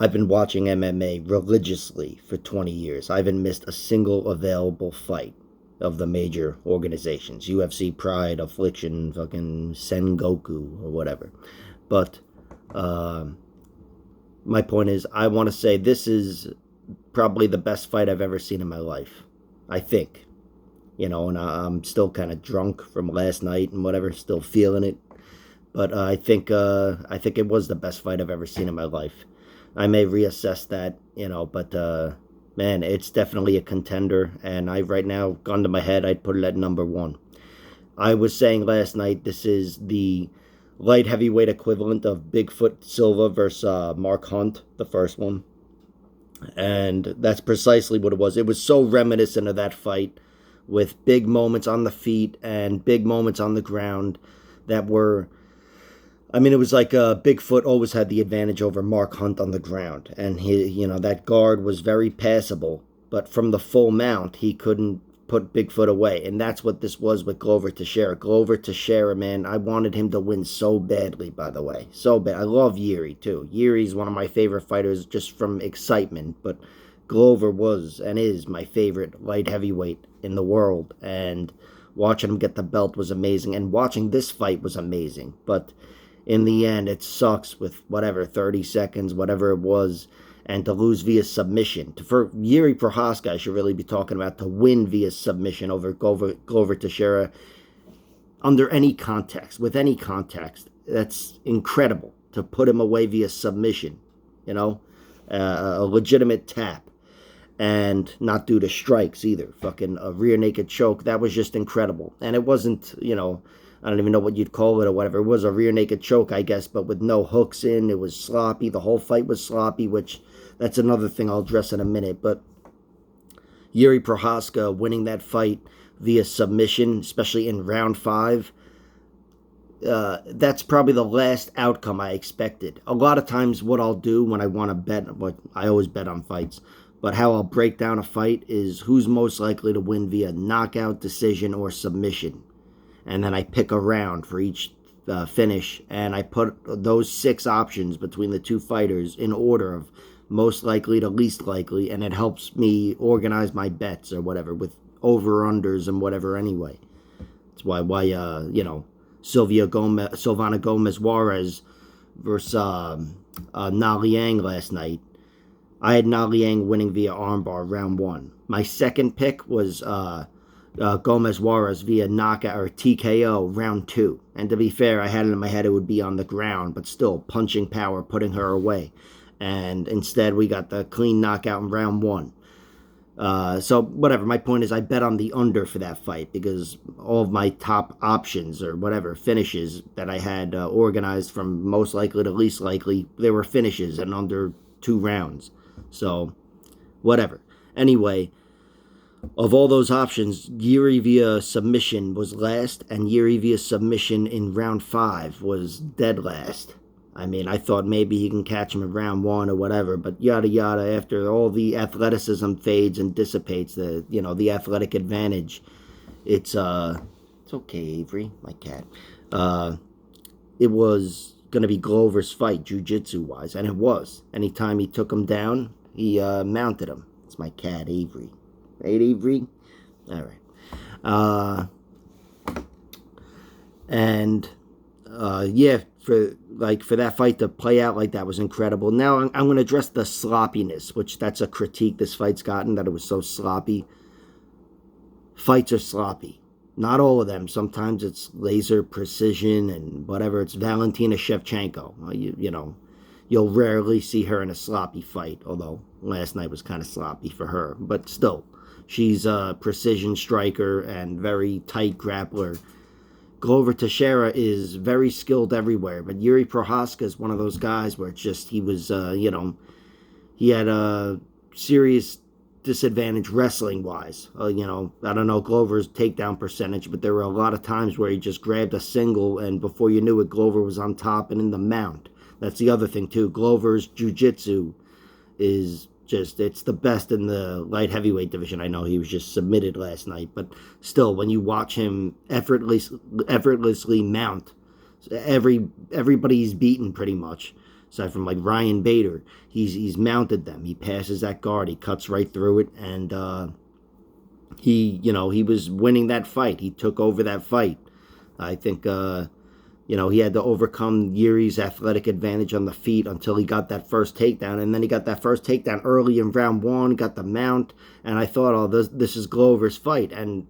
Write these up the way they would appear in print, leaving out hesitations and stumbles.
I've been watching MMA religiously for 20 years. I haven't missed a single available fight of the major organizations: UFC, Pride, Affliction, fucking Sengoku, or whatever. But um, my point is, I want to say this is probably the best fight I've ever seen in my life. I think, and I'm still kind of drunk from last night and whatever, still feeling it. But I think it was the best fight I've ever seen in my life. I may reassess that, but man, it's definitely a contender. And I right now, gun to my head, I'd put it at number one. I was saying last night this is the light heavyweight equivalent of Bigfoot Silva versus Mark Hunt, the first one, and that's precisely what it was. It was so reminiscent of that fight, with big moments on the feet and big moments on the ground that were. I mean, it was like Bigfoot always had the advantage over Mark Hunt on the ground, and that guard was very passable. But from the full mount, he couldn't put Bigfoot away, and that's what this was with Glover Teixeira. Glover Teixeira, man, I wanted him to win so badly. By the way, so bad. I love Jiri too. Jiri's one of my favorite fighters just from excitement, but Glover was and is my favorite light heavyweight in the world, and watching him get the belt was amazing, and watching this fight was amazing, but in the end, it sucks with whatever, 30 seconds, whatever it was, and to lose via submission. For Jiri Prohaska, I should really be talking about, to win via submission over Glover Teixeira under any context, with any context. That's incredible, to put him away via submission, a legitimate tap, and not due to strikes either. Fucking a rear naked choke. That was just incredible. And it wasn't, I don't even know what you'd call it or whatever. It was a rear naked choke, I guess, but with no hooks in. It was sloppy. The whole fight was sloppy, which that's another thing I'll address in a minute. But Jiri Prohaska winning that fight via submission, especially in round 5, that's probably the last outcome I expected. A lot of times what I'll do when I want to bet, what I always bet on fights, but how I'll break down a fight is who's most likely to win via knockout, decision, or submission. And then I pick a round for each finish, and I put those 6 options between the two fighters in order of most likely to least likely, and it helps me organize my bets or whatever with over-unders and whatever anyway. That's why Silvana Gomez Juarez versus Na Liang last night. I had Na Liang winning via armbar round 1. My second pick was Gomez Juarez via knockout or TKO round 2. And to be fair, I had it in my head it would be on the ground, but still punching power, putting her away. And instead, we got the clean knockout in round 1. So whatever. My point is, I bet on the under for that fight because all of my top options or whatever finishes that I had organized from most likely to least likely, they were finishes in under 2 rounds. So whatever. Anyway, of all those options, Jiri via submission was last, and Jiri via submission in round 5 was dead last. I mean, I thought maybe he can catch him in round 1 or whatever, but yada yada. After all the athleticism fades and dissipates, the athletic advantage, it's okay, Avery, my cat. It was gonna be Glover's fight, jiu-jitsu wise, and it was. Anytime he took him down, he mounted him. It's my cat, Avery. Right, Avery? All right. Yeah, for that fight to play out like that was incredible. Now I'm going to address the sloppiness, which that's a critique this fight's gotten, that it was so sloppy. Fights are sloppy. Not all of them. Sometimes it's laser precision and whatever. It's Valentina Shevchenko. You'll rarely see her in a sloppy fight, although last night was kind of sloppy for her. But still, she's a precision striker and very tight grappler. Glover Teixeira is very skilled everywhere, but Jiri Prohaska is one of those guys where it's just he had a serious disadvantage wrestling-wise. I don't know Glover's takedown percentage, but there were a lot of times where he just grabbed a single, and before you knew it, Glover was on top and in the mount. That's the other thing, too. Glover's jiu-jitsu is just, it's the best in the light heavyweight division. I know he was just submitted last night, but still, when you watch him effortlessly mount, everybody's beaten pretty much. aside from like Ryan Bader. He's mounted them. He passes that guard. He cuts right through it, and he was winning that fight. He took over that fight. I think he had to overcome Jiri's athletic advantage on the feet until he got that first takedown, and then he got that first takedown early in round one, got the mount, and I thought, oh, this is Glover's fight, and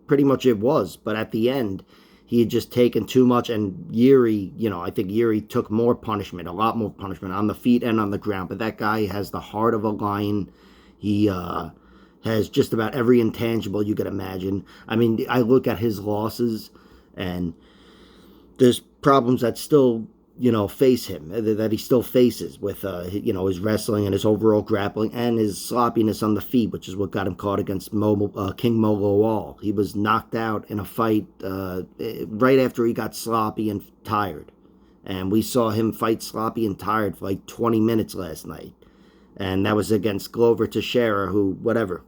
pretty much it was. But at the end, he had just taken too much, and Jiri, I think Jiri took more punishment, a lot more punishment on the feet and on the ground. But that guy has the heart of a lion. He has just about every intangible you could imagine. I mean, I look at his losses, and there's problems that still, face him, that he still faces with, his wrestling and his overall grappling and his sloppiness on the feet, which is what got him caught against King Molo. He was knocked out in a fight right after he got sloppy and tired. And we saw him fight sloppy and tired for like 20 minutes last night. And that was against Glover Teixeira, who, whatever,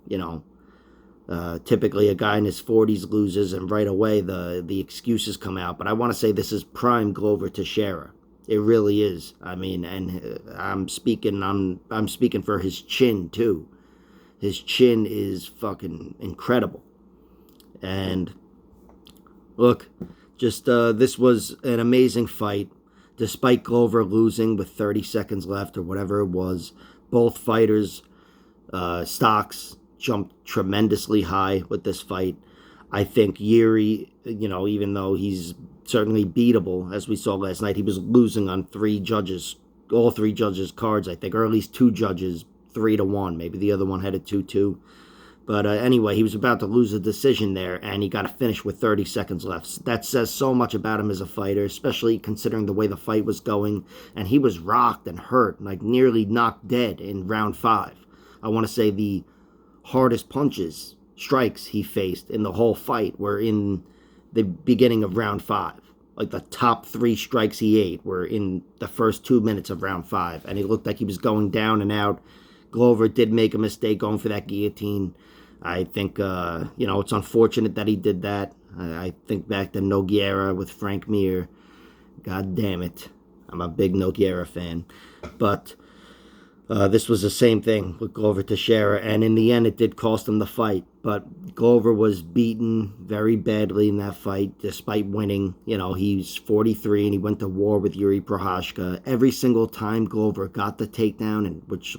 typically a guy in his 40s loses, and right away the excuses come out. But I want to say this is prime Glover Teixeira. It really is. I mean, and I'm speaking for his chin too. His chin is fucking incredible. And look, just this was an amazing fight. Despite Glover losing with 30 seconds left or whatever it was, both fighters' stocks jumped tremendously high with this fight. I think Jiri, even though he's certainly beatable, as we saw last night, he was losing on all three judges' cards, I think, or at least two judges, 3-1. Maybe the other one had a 2-2. But anyway, he was about to lose a decision there, and he got to finish with 30 seconds left. That says so much about him as a fighter, especially considering the way the fight was going. And he was rocked and hurt, like nearly knocked dead in round 5. I want to say the hardest strikes he faced in the whole fight were in the beginning of round 5. Like the top 3 strikes he ate were in the first 2 minutes of round 5. And he looked like he was going down and out. Glover did make a mistake going for that guillotine. I think, it's unfortunate that he did that. I think back to Nogueira with Frank Mir. God damn it. I'm a big Nogueira fan. But this was the same thing with Glover Teixeira. And in the end, it did cost him the fight. But Glover was beaten very badly in that fight, despite winning. He's 43 and he went to war with Jiri Prochazka. Every single time Glover got the takedown, and which,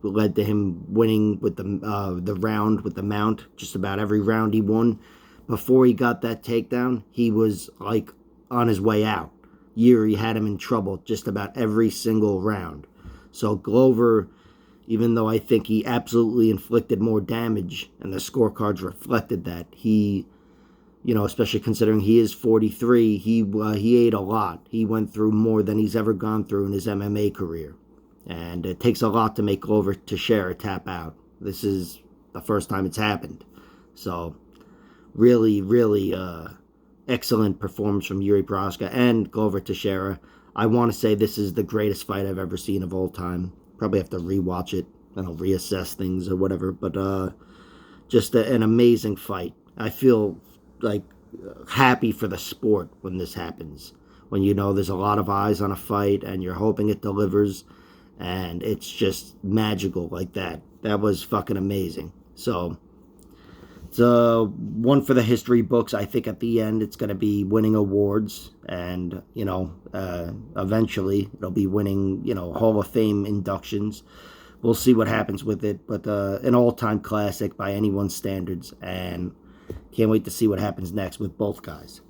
led to him winning with the round with the mount. Just about every round he won. Before he got that takedown, he was like on his way out. Jiri had him in trouble just about every single round. So Glover, even though I think he absolutely inflicted more damage, and the scorecards reflected that, he, especially considering he is 43, he ate a lot. He went through more than he's ever gone through in his MMA career. And it takes a lot to make Glover Teixeira tap out. This is the first time it's happened. So, really, really excellent performance from Jiri Prochazka and Glover Teixeira. I want to say this is the greatest fight I've ever seen of all time. Probably have to rewatch it, and I'll reassess things or whatever. But just an amazing fight. I feel like happy for the sport when this happens. When there's a lot of eyes on a fight and you're hoping it delivers. And it's just magical like that. That was fucking amazing. So, it's one for the history books. I think at the end it's going to be winning awards. And, eventually it'll be winning, Hall of Fame inductions. We'll see what happens with it. But an all-time classic by anyone's standards. And can't wait to see what happens next with both guys.